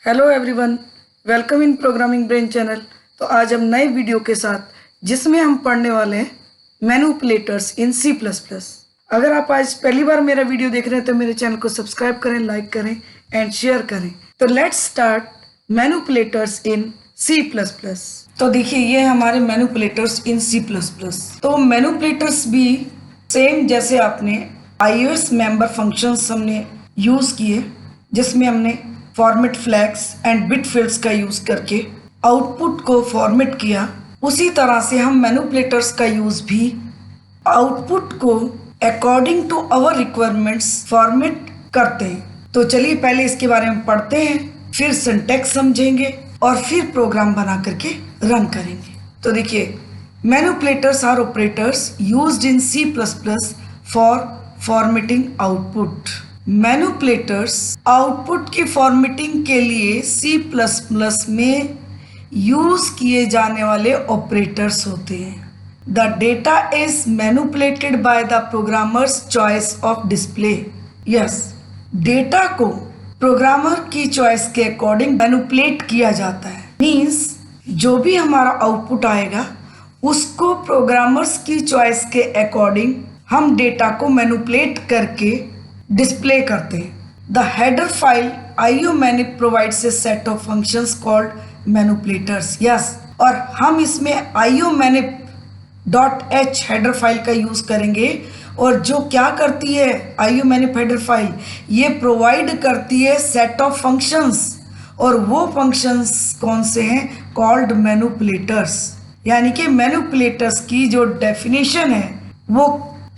Hello everyone, welcome in programming brain channel. तो आज हम नए वीडियो के साथ जिसमें हम पढ़ने वाले हैं manipulators in C plus plus. अगर आप आज पहली बार मेरा वीडियो देख रहे हैं तो मेरे चैनल को सब्सक्राइब करें, लाइक करें एंड शेयर करें। तो let's start manipulators in C plus plus. तो देखिए ये हमारे manipulators in C plus plus. तो मैनिपुलेटर्स भी सेम जैसे आपने iOS मेंबर फंक्शंस हमने यूज किए, जिसमें हमने format flags and bit fields का यूज करके आउटपुट को फॉर्मेट किया, उसी तरह से हम मैनिपुलेटर्स का यूज भी आउटपुट को according to our requirements format करते हैं। तो चलिए पहले इसके बारे में पढ़ते हैं, फिर सिंटैक्स समझेंगे और फिर प्रोग्राम बना करके रन करेंगे। तो देखिए manipulators are operators used in C plus plus for formatting output. Manipulators output की फॉर्मेटिंग के लिए सी प्लस प्लस में यूज किए जाने वाले ऑपरेटर्स होते हैं। The data is manipulated by the programmer's choice of display. Yes, data को प्रोग्रामर की चॉइस के अकॉर्डिंग मैनिपुलेट किया जाता है। मीन्स जो भी हमारा आउटपुट आएगा उसको प्रोग्रामर्स की चॉइस के अकॉर्डिंग हम डेटा को मैनिपुलेट करके डिस्प्ले करते हैं। The header file IOManip provides a set of functions called manipulators. Yes, और हम इसमें IOManip .h हेडर फाइल का यूज करेंगे, और जो क्या करती है IOManip हेडर फाइल, ये प्रोवाइड करती है सेट ऑफ फंक्शंस, और वो फंक्शंस कौन से हैं? Called manipulators. यानी कि मैनिपुलेटर्स की जो डेफिनेशन है वो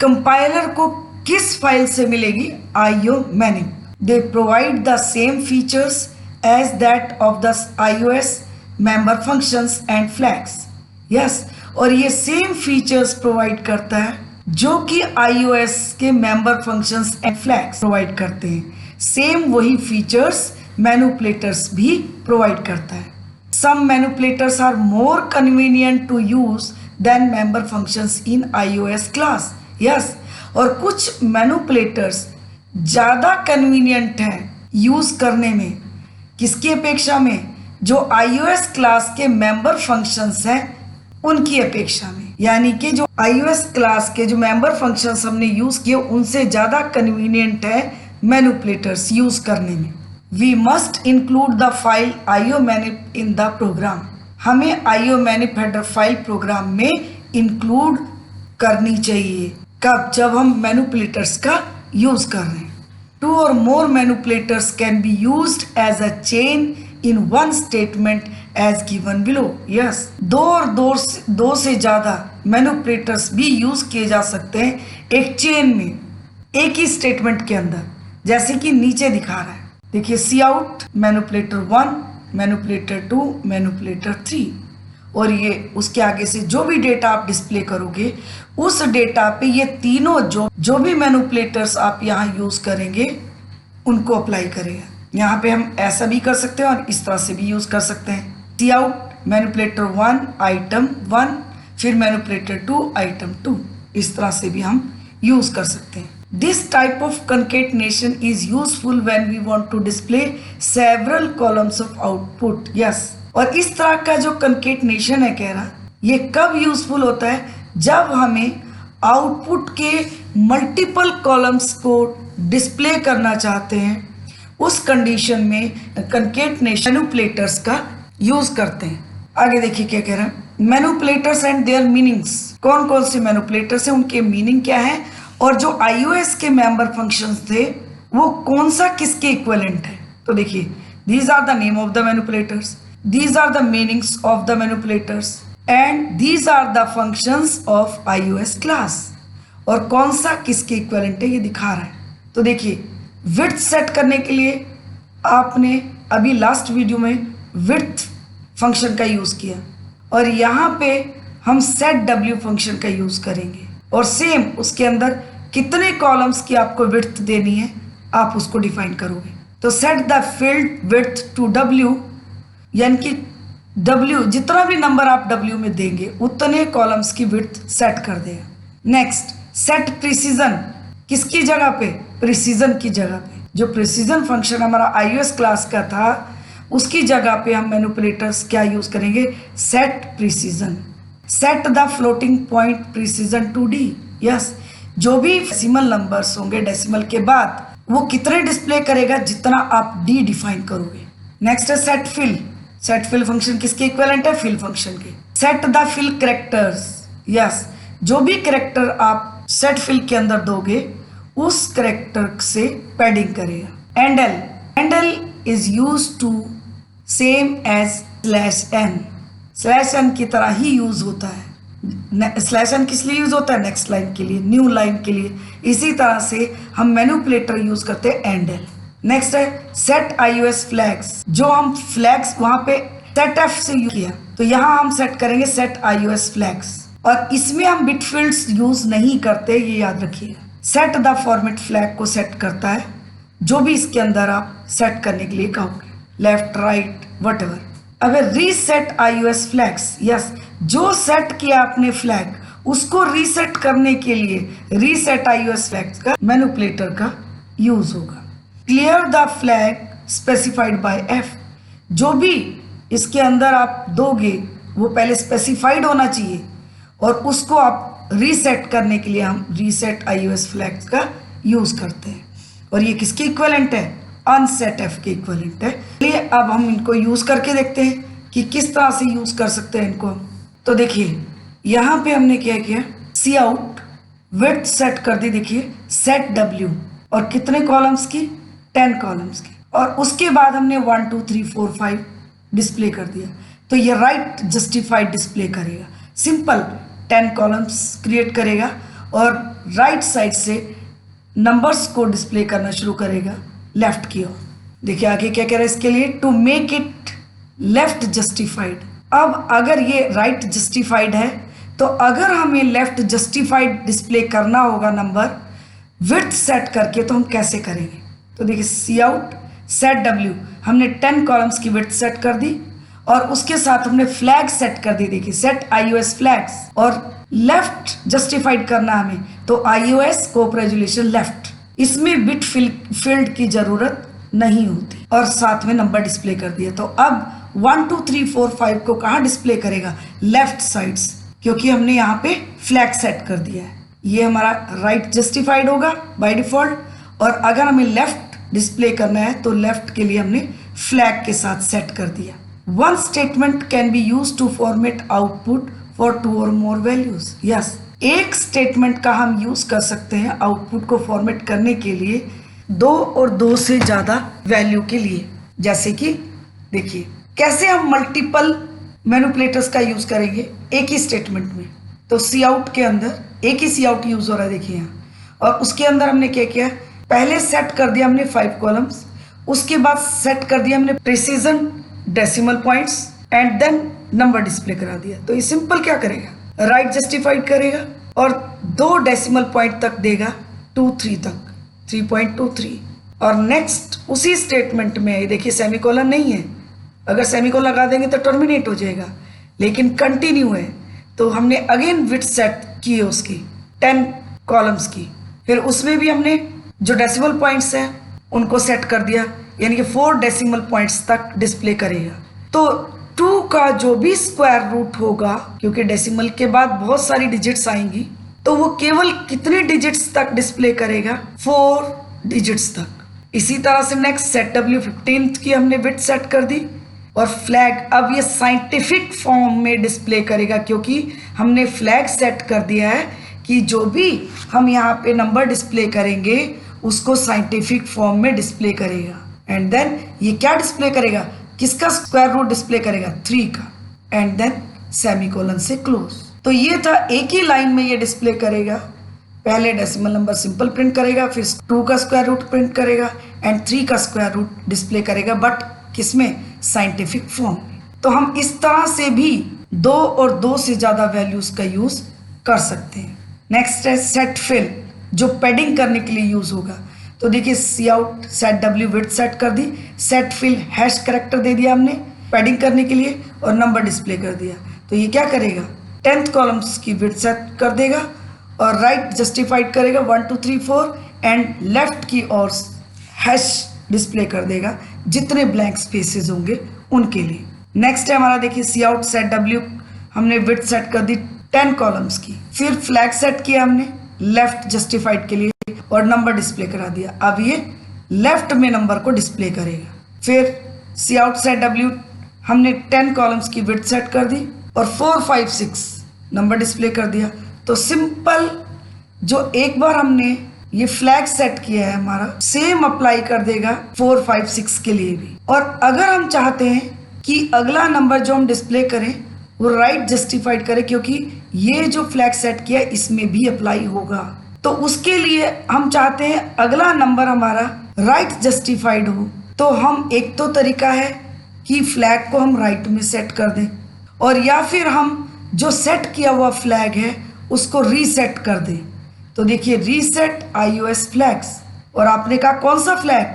कंपाइलर को किस फाइल से मिलेगी? IOManip। They provide the same features as that of the iOS member functions and flags. Yes, और ये सेम फीचर्स प्रोवाइड करता है जो कि iOS के member functions and flags provide करते हैं। सेम वही फीचर्स मैनिपुलेटर्स भी प्रोवाइड करता है। Some manipulators are more convenient to use than member functions in iOS class. Yes, और कुछ मैनिपुलेटर्स ज़्यादा कन्वीनियंट हैं यूज़ करने में, किसकी अपेक्षा में? जो iOS क्लास के मेंबर फंक्शंस हैं उनकी अपेक्षा में। यानी कि जो iOS क्लास के जो मेंबर फंक्शंस हमने यूज़ किए उनसे ज़्यादा कन्वीनियंट है मैनिपुलेटर्स यूज़ करने में। We must include the file IOManip in the program. हमें IOManip हेडर फाइल प्रोग्राम में इंक्लूड करनी चाहिए। कब? जब हम मैनिपुलेटर्स का यूज कर रहे हैं। Two or more manipulators can be used as a chain in one statement as given below. Yes, दो से ज्यादा मैनिपुलेटर्स भी यूज किए जा सकते हैं एक चेन में, एक ही स्टेटमेंट के अंदर, जैसे कि नीचे दिखा रहा है। देखिए C out, manipulator 1, manipulator 2, manipulator 3, और ये उसके आगे से जो भी डेटा आप डिस्प्ले करोगे उस डेटा पे ये तीनों जो भी मैनिपुलेटर्स आप यहाँ यूज करेंगे उनको अप्लाई करेगा। यहाँ पे हम ऐसा भी कर सकते हैं और इस तरह से भी यूज कर सकते हैं। सी आउट मैनिपुलेटर 1 आइटम 1, फिर मैनिपुलेटर 2 आइटम 2, इस तरह से भी हम यूज कर सकते हैं। This type of concatenation is useful when we want to display several columns of output. Yes, और इस तरह का जो कंकेटनेशन है कह रहा, ये कब यूजफुल होता है? जब हमें आउटपुट के मल्टीपल कॉलम्स को डिस्प्ले करना चाहते हैं, उस कंडीशन में कंकेटनेशन मैनिपुलेटर्स का यूज करते हैं। आगे देखिए क्या कह रहा है, मैनिपुलेटर्स एंड देयर मीनिंग्स। कौन कौन से मैनिपुलेटर्स हैं, उनके मीनिंग क्या है, और जो iOS के मेंबर फंक्शंस थे वो कौन सा किसके इक्विवेलेंट है। तो देखिए these are the name of the manipulators, these are the meanings of the manipulators and these are the functions of iOS class। और कौन सा किसके इक्विवेलेंट है ये दिखा रहा है। तो देखिए विड्थ सेट करने के लिए आपने अभी लास्ट वीडियो में विड्थ फंक्शन का यूज किया, और यहाँ पे हम सेट w फंक्शन का यूज करेंगे, और सेम उसके अंदर कितने कॉलम्स की आपको विड्थ देनी है आप उसको डिफाइन करोगे। तो set the field width to w, यानी कि W जितना भी नंबर आप W में देंगे उतने कॉलम्स की विड्थ सेट कर देगा। नेक्स्ट सेट प्रिसीजन, किसकी जगह पे? प्रिसीजन की जगह पे। जो प्रिसीजन फंक्शन हमारा iOS क्लास का था उसकी जगह पे हम मैनिपुलेटर्स क्या यूज करेंगे, set precision, set the floating point precision to D. Yes, जो भी डेसिमल नंबर्स होंगे डेसिमल के बाद वो कितने डिस्प्ले करेगा, जितना आप डी डिफाइन करोगे। नेक्स्ट है set fill. Set fill function किसके इक्विवेलेंट है, फिल फंक्शन के। Set the fill characters. Yes, जो भी कैरेक्टर आप सेट फिल के अंदर दोगे उस कैरेक्टर से पैडिंग करेगा। Endl, endl is use to same as slash N, slash N की तरह ही यूज होता है। स्लैश एन किस लिए यूज होता है, नेक्स्ट लाइन के लिए, न्यू लाइन के लिए। इसी तरह से हम मैनिपुलेटर यूज करते हैं एंडल। नेक्स्ट है सेट iOS फ्लैग्स। जो हम फ्लैग्स वहां पे सेट एफ से यूज किया, तो यहाँ हम सेट करेंगे सेट iOS फ्लैग्स, और इसमें हम बिट फील्ड्स यूज नहीं करते, ये याद रखिएगा। सेट द फॉर्मेट फ्लैग को सेट करता है जो भी इसके अंदर आप सेट करने के लिए कहोगे, लेफ्ट राइट वटएवर। अगर रीसेट iOS फ्लैग्स, यस, जो सेट किया आपने फ्लैग उसको रीसेट करने के लिए रीसेट iOS फ्लैग्स का मैनिपुलेटर का यूज होगा। Clear the flag specified by F, जो भी इसके अंदर आप दोगे वो पहले स्पेसिफाइड होना चाहिए, और उसको आप रीसेट करने के लिए हम रीसेट iOS फ्लैग्स का यूज करते हैं। और ये किसके इक्विवेलेंट है, अनसेट एफ के इक्विवेलेंट है। चलिए अब हम इनको यूज करके देखते हैं कि किस तरह से यूज कर सकते हैं इनको हम। तो देखिए यहाँ पे हमने क्या किया, सी आउट विड्थ सेट कर दी, देखिए सेट डब्ल्यू, और कितने कॉलम्स की, 10 कॉलम्स की, और उसके बाद हमने 1 2 3 4 5 डिस्प्ले कर दिया। तो ये राइट जस्टिफाइड डिस्प्ले करेगा, सिंपल 10 कॉलम्स क्रिएट करेगा और राइट साइड से नंबर्स को डिस्प्ले करना शुरू करेगा लेफ्ट की ओर। देखिए आगे क्या कह रहा है इसके लिए, to make it left justified. अब अगर ये राइट जस्टिफाइड है तो अगर हमें लेफ्ट जस्टिफाइड डिस्प्ले करना होगा नंबर विड्थ सेट करके, तो हम कैसे करेंगे। तो देखिए सी आउट सेट डब्ल्यू, हमने 10 कॉलम्स की विड्थ सेट कर दी, और उसके साथ हमने फ्लैग सेट कर दी, देखिए सेट iOS फ्लैग्स, और लेफ्ट जस्टिफाइड करना हमें, तो iOS स्कोप रेजोल्यूशन लेफ्ट, इसमें बिट फील्ड की जरूरत नहीं होती, और साथ में नंबर डिस्प्ले कर दिया। तो अब 1 2 3 4 5 को कहाँ डिस्प्ले करेगा, लेफ्ट साइड्स, क्योंकि हमने यहाँ पे फ्लैग सेट कर दिया है। ये हमारा राइट जस्टिफाइड होगा बाय डिफॉल्ट, और अगर हमें लेफ्ट डिस्प्ले करना है तो लेफ्ट के लिए हमने फ्लैग के साथ सेट कर दिया। One statement can be use to format output for 2 or more values. Yes, एक स्टेटमेंट का हम यूज कर सकते हैं आउटपुट को फॉर्मेट करने के लिए 2 और 2 से ज्यादा वैल्यू के लिए। जैसे कि देखिए कैसे हम मल्टीपल मैनिपुलेटर्स का यूज करेंगे एक ही स्टेटमेंट में। तो सी आउट के अंदर एक ही सी आउट यूज हो रहा है, देखिए यहाँ, और उसके अंदर हमने क्या किया, पहले सेट कर दिया हमने 5 कॉलम्स, उसके बाद सेट कर दिया हमने precision decimal points, and then number display करा दिया। तो ये सिंपल क्या करेगा, राइट जस्टिफाइड करेगा और 2 डेसिमल पॉइंट तक देगा, 2 3 तक, 3.23, और नेक्स्ट उसी स्टेटमेंट में देखिए सेमीकोलन नहीं है, अगर सेमीकोलन लगा देंगे तो टर्मिनेट हो जाएगा, लेकिन कंटिन्यू है, तो हमने अगेन विड्थ सेट की है उसकी 10 कॉलम्स की, फिर उसमें भी हमने जो डेसिमल पॉइंट्स हैं उनको सेट कर दिया, यानी कि 4 डेसिमल पॉइंट्स तक डिस्प्ले करेगा। तो 2 का जो भी स्क्वायर रूट होगा, क्योंकि डेसिमल के बाद बहुत सारी डिजिट्स आएंगी, तो वो केवल कितने डिजिट्स तक डिस्प्ले करेगा, 4 डिजिट्स तक। इसी तरह से नेक्स्ट सेट डब्ल्यू 15 की हमने विड्थ सेट कर दी, और फ्लैग अब ये साइंटिफिक फॉर्म में डिस्प्ले करेगा, क्योंकि हमने फ्लैग सेट कर दिया है कि जो भी हम यहाँ पे नंबर डिस्प्ले करेंगे उसको साइंटिफिक फॉर्म में डिस्प्ले करेगा। एंड देन ये क्या डिस्प्ले करेगा, किसका स्क्वायर रूट डिस्प्ले करेगा, 3 का, एंड देन सेमीकोलन से क्लोज। तो ये था एक ही लाइन में ये डिस्प्ले करेगा, पहले डेसिमल नंबर सिंपल प्रिंट करेगा, फिर 2 का स्क्वायर रूट प्रिंट करेगा, एंड 3 का स्क्वायर रूट डिस्प्ले करेगा, बट किसमें, साइंटिफिक फॉर्म में। तो हम इस तरह से भी 2 और 2 से ज्यादा वैल्यूज का यूज कर सकते हैं। नेक्स्ट है सेट फिल, जो पैडिंग करने के लिए यूज होगा। तो देखिए C out set W width set कर दी, सेट फिल हैश कैरेक्टर दे दिया हमने पैडिंग करने के लिए, और नंबर डिस्प्ले कर दिया। तो ये क्या करेगा, 10th कॉलम्स की विड्थ सेट कर देगा और राइट जस्टिफाइड करेगा 1 2 3 4, एंड लेफ्ट की ओर हैश डिस्प्ले कर देगा, जितने ब्लैंक स्पेसेस होंगे उनके लिए। नेक्स्ट है हमारा, देखिए सी आउट सेट डब्ल्यू, हमने विड्थ सेट कर दी 10 कॉलम्स की। फिर फ्लैग सेट किया हमने लेफ्ट जस्टिफाइड के लिए और नंबर डिस्प्ले करा दिया। अब ये लेफ्ट में नंबर को डिस्प्ले करेगा। फिर सी आउट सेट डब्ल्यू, हमने 10 कॉलम्स की विड्थ सेट कर दी और 4 5 6 नंबर डिस्प्ले कर दिया। तो सिंपल जो एक बार हमने ये फ्लैग सेट किया है हमारा, सेम अप्लाई कर देगा 4 5 6 के लिए भी। और अगर हम चाहते हैं कि अगला नंबर जो हम डिस्प्ले करें वो राइट जस्टिफाइड करें, क्योंकि ये जो फ्लैग सेट किया है इसमें भी अप्लाई होगा, तो उसके लिए हम चाहते हैं अगला नंबर हमारा राइट जस्टिफाइड हो। तो हम एक तो तरीका है कि फ्लैग को हम राइट में सेट कर दें, और या फिर हम जो सेट किया हुआ फ्लैग है उसको रीसेट कर दें। तो देखिए रीसेट iOS फ्लैग्स, और आपने कहा कौन सा फ्लैग,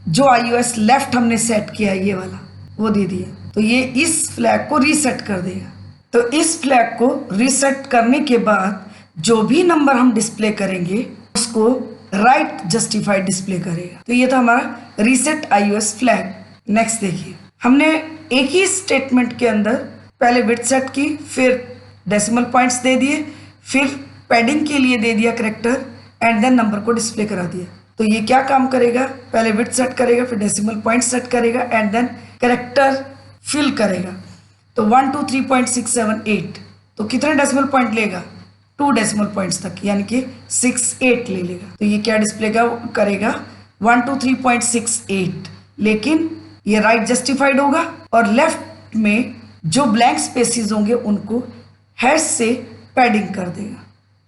जो iOS लेफ्ट हमने सेट किया है ये वाला, वो दे दिया। तो ये इस फ्लैग को रीसेट कर देगा। तो इस फ्लैग को रीसेट करने के बाद जो भी नंबर हम डिस्प्ले करेंगे उसको राइट जस्टिफाइड डिस्प्ले करेगा। तो ये था हमारा रीसेट iOS फ्लैग। नेक्स्ट देखिए, हमने एक ही स्टेटमेंट के अंदर पहले विड्थ सेट की, फिर डेसिमल पॉइंट्स दे दिए, फिर पैडिंग के लिए दे दिया करेक्टर, एंड देन नंबर को डिस्प्ले करा दिया। तो ये क्या काम करेगा, पहले विड्थ सेट करेगा, फिर डेसिमल पॉइंट सेट करेगा, एंड देन करेक्टर फिल करेगा। तो 1 2 3.678, तो कितने डेसिमल पॉइंट लेगा, 2 डेसिमल पॉइंट्स तक, यानी कि 68 ले लेगा। तो ये क्या डिस्प्ले करेगा 1 2 3.68, लेकिन ये राइट जस्टिफाइड होगा और लेफ्ट में जो ब्लैंक स्पेसेस होंगे उनको हैश से पैडिंग कर देगा।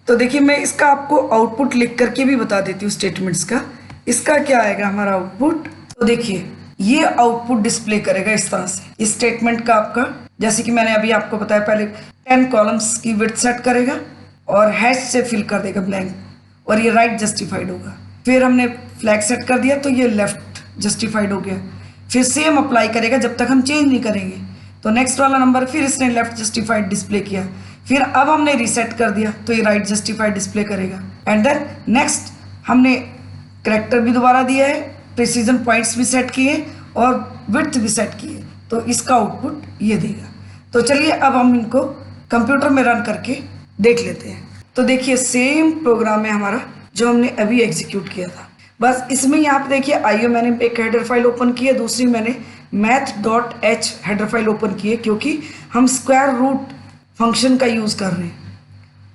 तो देखिए मैं इसका आपको आउटपुट लिख करके भी बता देती हूँ स्टेटमेंट्स का। इसका क्या आएगा हमारा आउटपुट, तो देखिए ये आउटपुट डिस्प्ले करेगा इस तरह से। इस स्टेटमेंट का आपका, जैसे कि मैंने अभी आपको बताया, पहले 10 कॉलम्स की विड्थ सेट करेगा और हैश से फिल कर देगा ब्लैंक, और ये राइट जस्टिफाइड होगा। फिर हमने फ्लैग सेट कर दिया तो ये लेफ्ट जस्टिफाइड हो गया। फिर सेम अप्लाई करेगा जब तक हम चेंज नहीं करेंगे। तो नेक्स्ट वाला नंबर फिर इसने लेफ्ट जस्टिफाइड डिस्प्ले किया, फिर अब हमने रीसेट कर दिया तो ये राइट जस्टिफाइड डिस्प्ले करेगा। एंड देन नेक्स्ट हमने करेक्टर भी दोबारा दिया है, प्रिसीजन पॉइंट्स भी सेट किए और विड्थ भी सेट किए, तो इसका आउटपुट ये देगा। तो चलिए अब हम इनको कंप्यूटर में रन करके देख लेते हैं। तो देखिए सेम प्रोग्राम है हमारा जो हमने अभी एग्जीक्यूट किया था, बस इसमें यहाँ पे देखिए आइयो मैंने एक हेडर फाइल ओपन की है, दूसरी मैंने math.h हेडर फाइल ओपन की है, क्योंकि हम स्क्वायर रूट फंक्शन का यूज़ कर रहे हैं,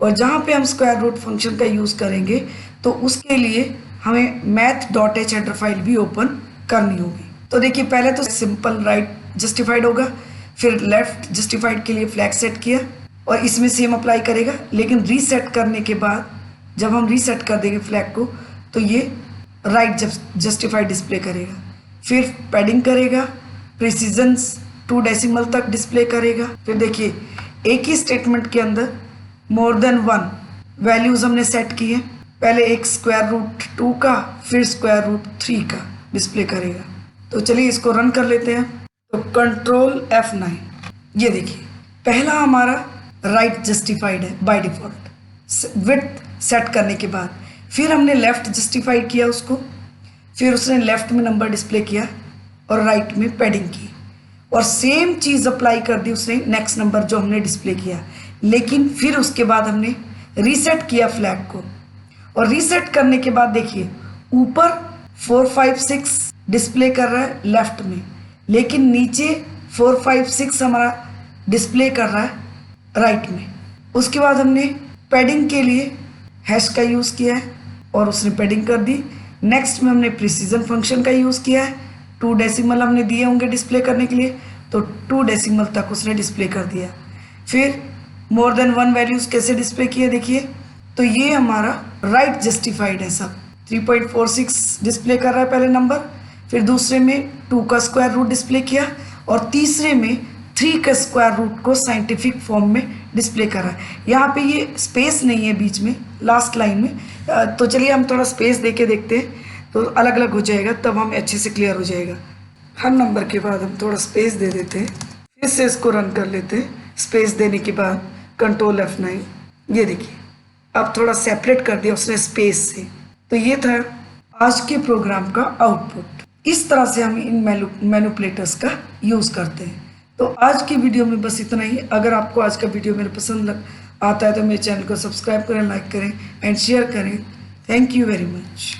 और जहाँ पे हम स्क्वायर रूट फंक्शन का यूज़ करेंगे तो उसके लिए हमें math.h हेडर फाइल भी ओपन करनी होगी। तो देखिए पहले तो सिंपल राइट जस्टिफाइड होगा, फिर लेफ्ट जस्टिफाइड के लिए फ्लैग सेट किया और इसमें सेम अप्लाई करेगा, लेकिन रीसेट करने के बाद जब हम रीसेट कर देंगे फ्लैग को तो ये राइट जस्टिफाइड डिस्प्ले करेगा। फिर पैडिंग करेगा, प्रिसीजन्स 2 डेसिमल तक डिस्प्ले करेगा। फिर देखिए एक ही स्टेटमेंट के अंदर मोर देन 1 वैल्यूज़ हमने सेट की है, पहले एक स्क्वायर रूट 2 का फिर स्क्वायर रूट 3 का डिस्प्ले करेगा। तो चलिए इसको रन कर लेते हैं। तो कंट्रोल F9, ये देखिए पहला हमारा राइट जस्टिफाइड है बाय डिफ़ॉल्ट विड्थ सेट करने के बाद, फिर हमने लेफ़्ट जस्टिफाइड किया उसको, फिर उसने लेफ़्ट में नंबर डिस्प्ले किया और राइट में पैडिंग की, और सेम चीज़ अप्लाई कर दी उसने नेक्स्ट नंबर जो हमने डिस्प्ले किया। लेकिन फिर उसके बाद हमने रीसेट किया फ्लैग को, और रीसेट करने के बाद देखिए ऊपर 4 5 6 डिस्प्ले कर रहा है लेफ्ट में, लेकिन नीचे 4 5 6 हमारा डिस्प्ले कर रहा है राइट में। उसके बाद हमने पैडिंग के लिए हैश का यूज़ किया है और उसने पैडिंग कर दी। नेक्स्ट में हमने प्रिसीजन फंक्शन का यूज़ किया है, 2 डेसिमल हमने दिए होंगे डिस्प्ले करने के लिए, तो 2 डेसिमल तक उसने डिस्प्ले कर दिया। फिर मोर देन 1 वैल्यूज़ कैसे डिस्प्ले किए देखिए, तो ये हमारा राइट जस्टिफाइड है सब। 3.46 डिस्प्ले कर रहा है पहले नंबर, फिर दूसरे में 2 का स्क्वायर रूट डिस्प्ले किया, और तीसरे में 3 का स्क्वायर रूट को साइंटिफिक फॉर्म में डिस्प्ले कर रहा है। यहाँ पे ये स्पेस नहीं है बीच में लास्ट लाइन में, तो चलिए हम थोड़ा स्पेस दे के देखते हैं, तो अलग अलग हो जाएगा, तब हम अच्छे से क्लियर हो जाएगा। हर नंबर के बाद हम थोड़ा स्पेस दे देते हैं, फिर से इसको रन कर लेते हैं। स्पेस देने के बाद कंट्रोल F9, ये देखिए अब थोड़ा सेपरेट कर दिया उसने स्पेस से। तो ये था आज के प्रोग्राम का आउटपुट। इस तरह से हम इन मैनिपुलेटर्स का यूज़ करते हैं। तो आज की वीडियो में बस इतना ही। अगर आपको आज का वीडियो मेरे पसंद आता है तो मेरे चैनल को सब्सक्राइब करें, लाइक करें एंड शेयर करें। Thank you very much.